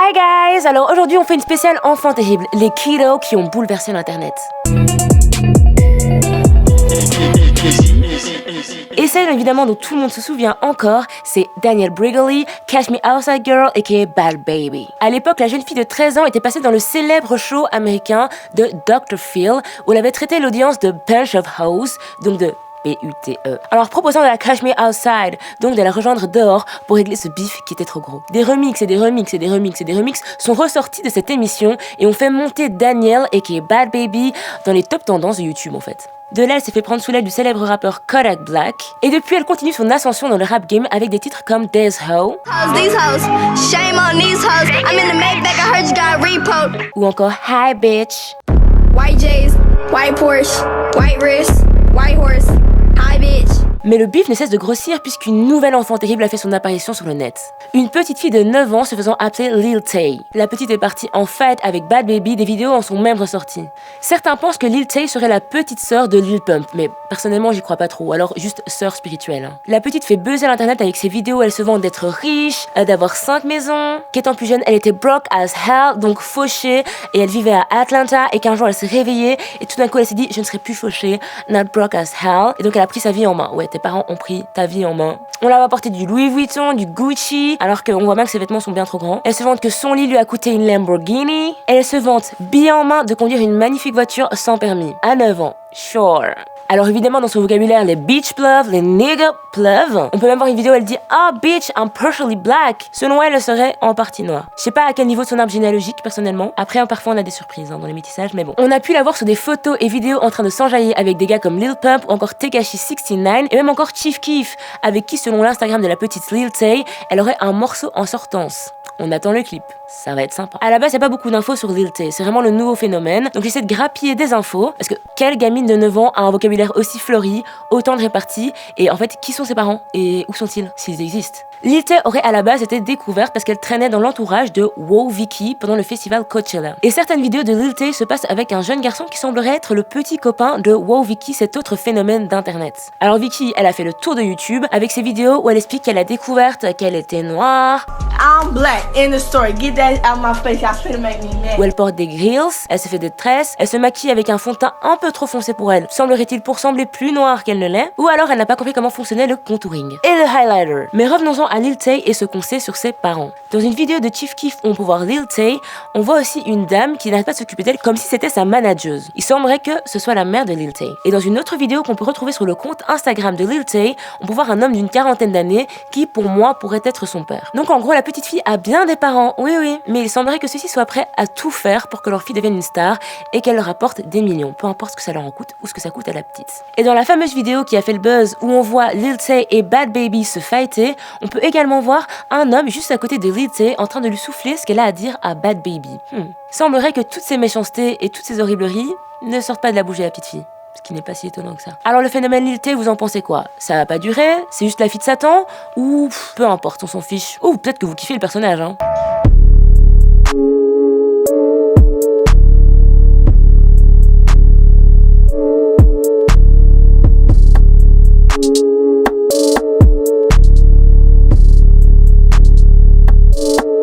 Hi guys! Alors aujourd'hui on fait une spéciale enfants terribles, les kiddos qui ont bouleversé l'internet. Et celle évidemment dont tout le monde se souvient encore, c'est Danielle Bregoli, Catch Me Outside Girl aka Bad Baby. À l'époque, la jeune fille de 13 ans était passée dans le célèbre show américain de Dr. Phil, où elle avait traité l'audience de Bunch of Hoes, donc de B-U-T-E. Alors proposant de la Catch Me Outside, donc de la rejoindre dehors pour régler ce bif qui était trop gros. Des remixes sont ressortis de cette émission et ont fait monter Danielle aka Bad Baby dans les top tendances de YouTube en fait. De là, elle s'est fait prendre sous l'aile du célèbre rappeur Kodak Black. Et depuis, elle continue son ascension dans le rap game avec des titres comme Des Ho ou encore Hi Bitch, White J's, white Porsche, white wrist, white horse, hi bitch. Mais le bif ne cesse de grossir puisqu'une nouvelle enfant terrible a fait son apparition sur le net. Une petite fille de 9 ans se faisant appeler Lil Tay. La petite est partie en fight avec Bad Baby, des vidéos en sont même ressorties. Certains pensent que Lil Tay serait la petite sœur de Lil Pump, mais personnellement j'y crois pas trop, alors juste sœur spirituelle. La petite fait buzzer l'internet avec ses vidéos, elle se vante d'être riche, d'avoir 5 maisons, qu'étant plus jeune elle était broke as hell, donc fauchée, et elle vivait à Atlanta, et qu'un jour elle s'est réveillée, et tout d'un coup elle s'est dit je ne serai plus fauchée, not broke as hell, et donc elle a pris sa vie en main. Ouais, tes parents ont pris ta vie en main. On leur a apporté du Louis Vuitton, du Gucci, alors qu'on voit bien que ses vêtements sont bien trop grands. Elle se vante que son lit lui a coûté une Lamborghini. Elle se vante, billet en main, de conduire une magnifique voiture sans permis. À 9 ans, sure. Alors évidemment dans son vocabulaire, les bitch pleuvent, les nigga pleuvent. On peut même voir une vidéo où elle dit « Ah bitch, I'm partially black ». Selon elle, elle serait en partie noire. Je sais pas à quel niveau de son arbre généalogique personnellement. Après, parfois on a des surprises dans les métissages, mais bon. On a pu la voir sur des photos et vidéos en train de s'enjailler avec des gars comme Lil Pump ou encore Tekashi69 et même encore Chief Keef, avec qui selon l'Instagram de la petite Lil Tay, elle aurait un morceau en sortance. On attend le clip, ça va être sympa. À la base, y a pas beaucoup d'infos sur Lil Tay, c'est vraiment le nouveau phénomène. Donc j'essaie de grappiller des infos, parce que quelle gamine de 9 ans a un vocabulaire aussi fleuri, autant de répartis, et en fait, qui sont ses parents et où sont-ils, s'ils existent? Lil Tay aurait à la base été découverte parce qu'elle traînait dans l'entourage de Wow Vicky pendant le festival Coachella. Et certaines vidéos de Lil Tay se passent avec un jeune garçon qui semblerait être le petit copain de Wow Vicky, cet autre phénomène d'internet. Alors Vicky, elle a fait le tour de YouTube avec ses vidéos où elle explique qu'elle a découvert qu'elle était noire. I'm black in the story. Get that out of my face. Y'all finna make me mad. Où elle porte des grills, elle se fait des tresses, elle se maquille avec un fond de teint un peu trop foncé pour elle, semblerait-il pour sembler plus noire qu'elle ne l'est, ou alors elle n'a pas compris comment fonctionnait le contouring et le highlighter. Mais revenons-en à Lil Tay et ce qu'on sait sur ses parents. Dans une vidéo de Chief Keef où on peut voir Lil Tay, on voit aussi une dame qui n'arrête pas de s'occuper d'elle comme si c'était sa manageuse. Il semblerait que ce soit la mère de Lil Tay. Et dans une autre vidéo qu'on peut retrouver sur le compte Instagram de Lil Tay, on peut voir un homme d'une quarantaine d'années qui, pour moi, pourrait être son père. Donc en gros, la petite fille a bien des parents, oui, mais il semblerait que ceux-ci soient prêts à tout faire pour que leur fille devienne une star et qu'elle leur apporte des millions, peu importe ce que ça leur en coûte ou ce que ça coûte à la petite. Et dans la fameuse vidéo qui a fait le buzz où on voit Lil Tay et Bad Baby se fighter, on peut également voir un homme juste à côté de Lil Tay en train de lui souffler ce qu'elle a à dire à Bad Baby. Semblerait que toutes ces méchancetés et toutes ces horribleries ne sortent pas de la bouche de la petite fille. Ce qui n'est pas si étonnant que ça. Alors le phénomène Lil Tay, vous en pensez quoi? Ça va pas durer? C'est juste la fille de Satan? Ou peu importe, on s'en fiche. Ou peut-être que vous kiffez le personnage, hein.